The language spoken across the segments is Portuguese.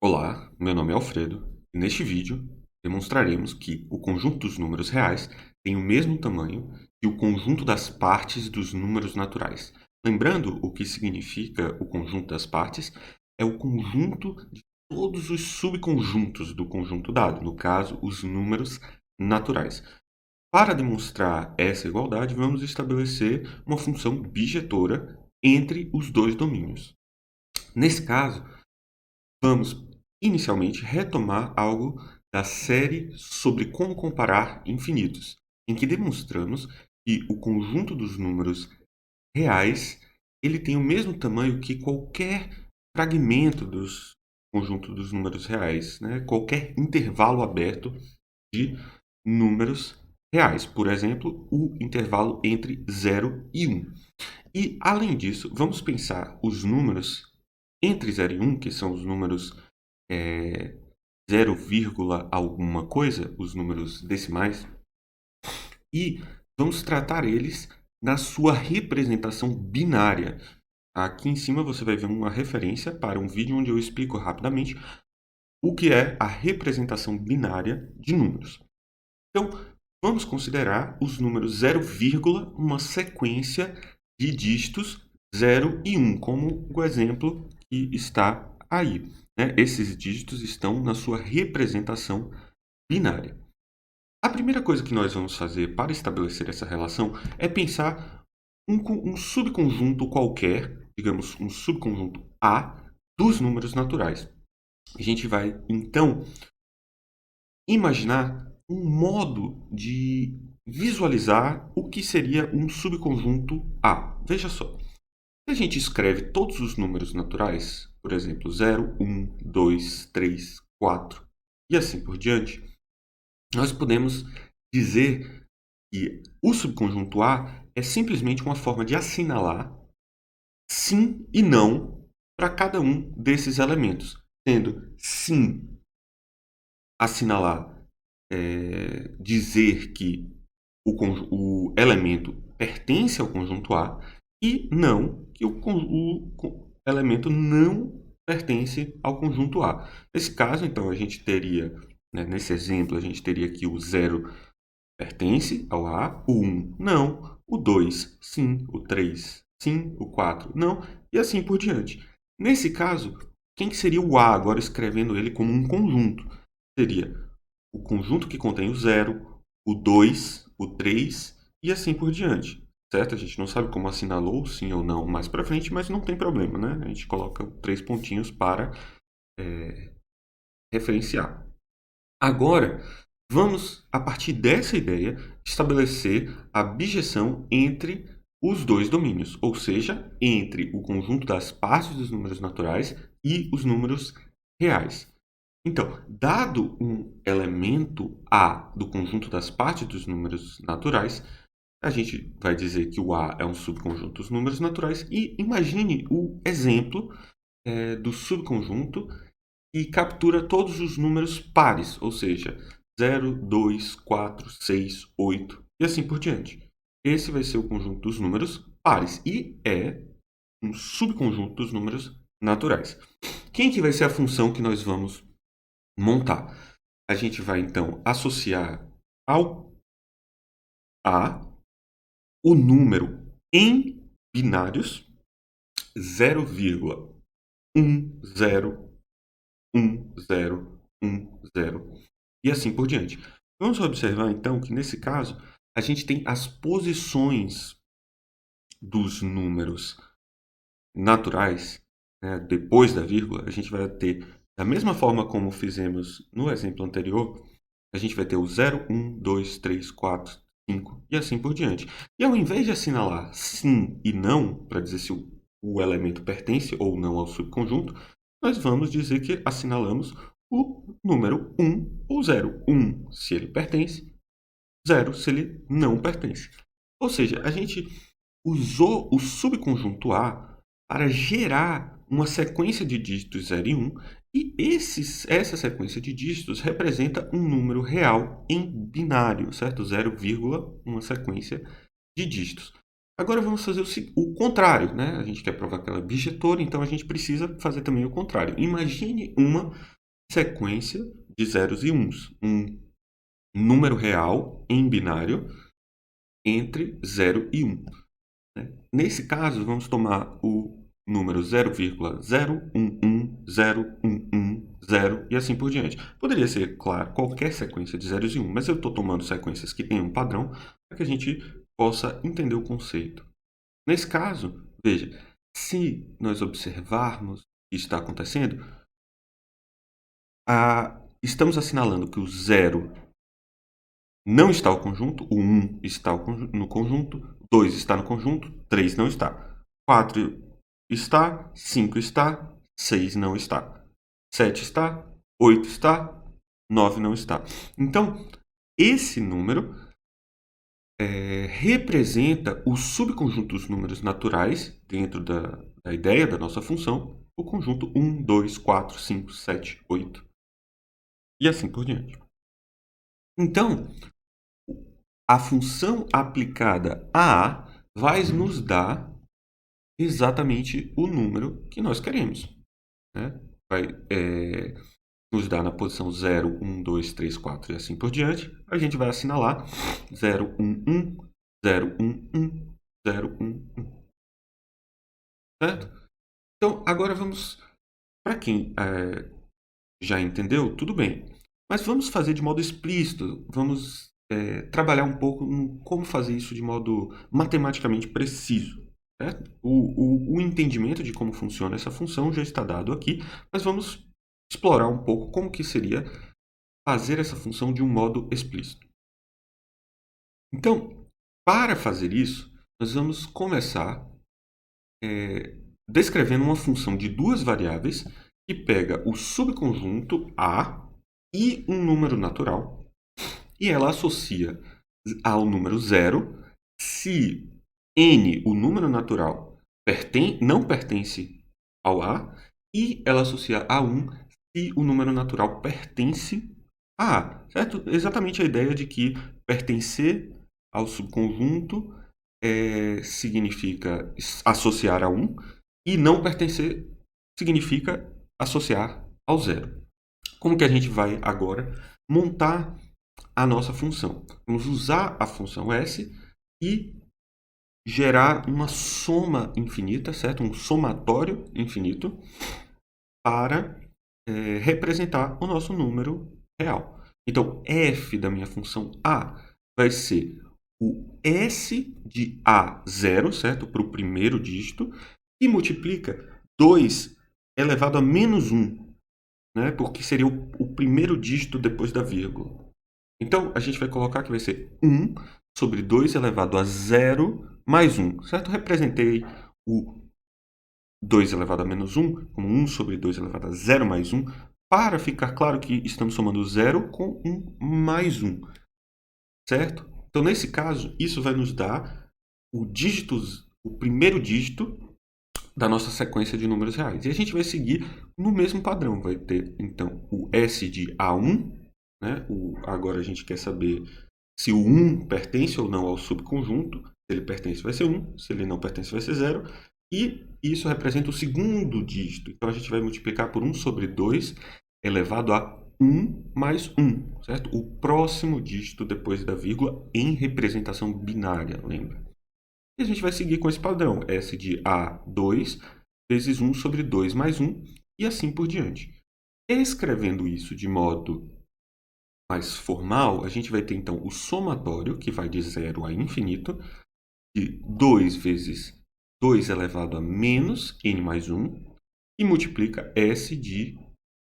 Olá, meu nome é Alfredo e neste vídeo demonstraremos que o conjunto dos números reais tem o mesmo tamanho que o conjunto das partes dos números naturais. Lembrando o que significa o conjunto das partes, é o conjunto de todos os subconjuntos do conjunto dado, no caso, os números naturais. Para demonstrar essa igualdade, vamos estabelecer uma função bijetora entre os dois domínios. Nesse caso, vamos inicialmente retomar algo da série sobre como comparar infinitos, em que demonstramos que o conjunto dos números reais ele tem o mesmo tamanho que qualquer fragmento dos conjunto dos números reais, né? Qualquer intervalo aberto de números reais. Por exemplo, o intervalo entre 0 e 1. E, além disso, vamos pensar os números entre 0 e 1, que são os números 0, alguma coisa, os números decimais, e vamos tratar eles na sua representação binária. Aqui em cima você vai ver uma referência para um vídeo onde eu explico rapidamente o que é a representação binária de números. Então, vamos considerar os números 0, uma sequência de dígitos 0 e 1, como o exemplo que está aí, né? Esses dígitos estão na sua representação binária. A primeira coisa que nós vamos fazer para estabelecer essa relação é pensar um subconjunto qualquer, digamos um subconjunto A, dos números naturais. A gente vai, então, imaginar um modo de visualizar o que seria um subconjunto A. Veja só, se a gente escreve todos os números naturais, por exemplo, 0, 1, 2, 3, 4 e assim por diante, nós podemos dizer que o subconjunto A é simplesmente uma forma de assinalar sim e não para cada um desses elementos, sendo sim assinalar, dizer que o elemento pertence ao conjunto A e não que o elemento não pertence ao conjunto A. Nesse caso, então, a gente teria, né, nesse exemplo, a gente teria que o 0 pertence ao A, o 1 não, o 2 sim, o 3 sim, o 4 não, e assim por diante. Nesse caso, quem que seria o A, agora escrevendo ele como um conjunto? Seria o conjunto que contém o 0, o 2, o 3 e assim por diante. Certo? A gente não sabe como assinalou sim ou não mais para frente, mas não tem problema, né? A gente coloca 3 pontinhos para referenciar. Agora, vamos, a partir dessa ideia, estabelecer a bijeção entre os dois domínios, ou seja, entre o conjunto das partes dos números naturais e os números reais. Então, dado um elemento A do conjunto das partes dos números naturais, a gente vai dizer que o A é um subconjunto dos números naturais e imagine o exemplo do subconjunto e captura todos os números pares, ou seja, 0, 2, 4, 6, 8 e assim por diante. Esse vai ser o conjunto dos números pares e é um subconjunto dos números naturais. Quem que vai ser a função que nós vamos montar? A gente vai então associar ao A o número em binários 0,101010 e assim por diante. Vamos observar então que nesse caso a gente tem as posições dos números naturais, né, depois da vírgula. A gente vai ter, da mesma forma como fizemos no exemplo anterior, a gente vai ter o 0, 1, 2, 3, 4, 5 e assim por diante. E ao invés de assinalar sim e não, para dizer se o elemento pertence ou não ao subconjunto, nós vamos dizer que assinalamos o número 1 ou 0. 1 se ele pertence, 0 se ele não pertence. Ou seja, a gente usou o subconjunto A para gerar uma sequência de dígitos 0 e 1, e essa sequência de dígitos representa um número real em binário, certo? 0, uma sequência de dígitos. Agora vamos fazer o contrário, né? A gente quer provar que ela é bijetora, então a gente precisa fazer também o contrário. Imagine uma sequência de zeros e uns, um número real em binário entre 0 e 1. Né? Nesse caso, vamos tomar o número 0,011,011,0 e assim por diante. Poderia ser, claro, qualquer sequência de zeros e 1, mas eu estou tomando sequências que têm um padrão para que a gente possa entender o conceito. Nesse caso, veja, se nós observarmos o que está acontecendo, estamos assinalando que o 0 não está o conjunto, o 1 está no conjunto, 2 está no conjunto, 3 não está. 4 está, 5 está, 6 não está. 7 está, 8 está, 9 não está. Então, esse número representa o subconjunto dos números naturais, dentro da ideia da nossa função, o conjunto 1, 2, 4, 5, 7, 8 e assim por diante. Então, a função aplicada a A vai nos dar exatamente o número que nós queremos. Né? Vai nos dar na posição 0, 1, 2, 3, 4 e assim por diante. A gente vai assinalar 0, 1, 1, 0, 1, 1, 0, 1, 1. Certo? Então, agora vamos... Para quem já entendeu, tudo bem. Mas vamos fazer de modo explícito. Vamos trabalhar um pouco em como fazer isso de modo matematicamente preciso. Certo? O entendimento de como funciona essa função já está dado aqui, mas vamos explorar um pouco como que seria fazer essa função de um modo explícito. Então, para fazer isso, nós vamos começar descrevendo uma função de duas variáveis que pega o subconjunto A e um número natural e ela associa ao número 0 se n, o número natural, não pertence ao A, e ela associa a 1 se o número natural pertence a A. Certo? Exatamente a ideia de que pertencer ao subconjunto significa associar a 1 e não pertencer significa associar ao 0. Como que a gente vai agora montar a nossa função? Vamos usar a função s e gerar uma soma infinita, certo? Um somatório infinito para representar o nosso número real. Então, f da minha função a vai ser o s de a0, certo? Para o primeiro dígito, e multiplica 2 elevado a menos 1, né? Porque seria o primeiro dígito depois da vírgula. Então, a gente vai colocar que vai ser 1 sobre 2 elevado a 0 mais 1, certo? Representei o 2 elevado a menos 1 como 1 sobre 2 elevado a 0 mais 1, para ficar claro que estamos somando 0 com 1 mais 1, certo? Então, nesse caso, isso vai nos dar o primeiro dígito da nossa sequência de números reais. E a gente vai seguir no mesmo padrão. Vai ter, então, o S de A1, né? Agora a gente quer saber se o 1 pertence ou não ao subconjunto. Se ele pertence, vai ser 1. Se ele não pertence, vai ser 0. E isso representa o segundo dígito. Então, a gente vai multiplicar por 1 sobre 2 elevado a 1 mais 1, certo? O próximo dígito depois da vírgula em representação binária, lembra? E a gente vai seguir com esse padrão, S de A2 vezes 1 sobre 2 mais 1, e assim por diante. Escrevendo isso de modo mais formal, a gente vai ter então o somatório, que vai de 0 a infinito, de 2 vezes 2 elevado a menos n mais 1, e multiplica S de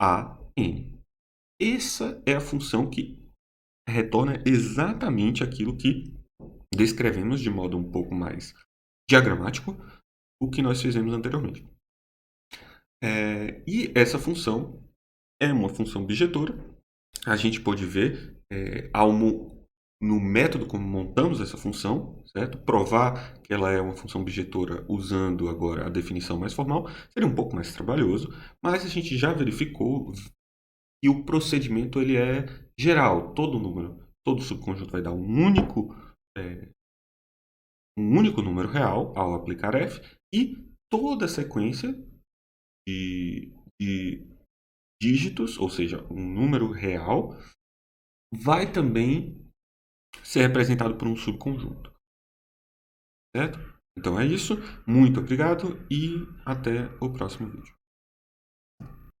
AN. Essa é a função que retorna exatamente aquilo que descrevemos de modo um pouco mais diagramático, o que nós fizemos anteriormente. E essa função é uma função bijetora. A gente pode ver no método como montamos essa função, certo? Provar que ela é uma função bijetora usando agora a definição mais formal seria um pouco mais trabalhoso, mas a gente já verificou que o procedimento ele é geral. Todo número, todo subconjunto vai dar um único um único número real ao aplicar f, e toda a sequência de dígitos, ou seja, um número real, vai também ser representado por um subconjunto. Certo? Então é isso. Muito obrigado e até o próximo vídeo.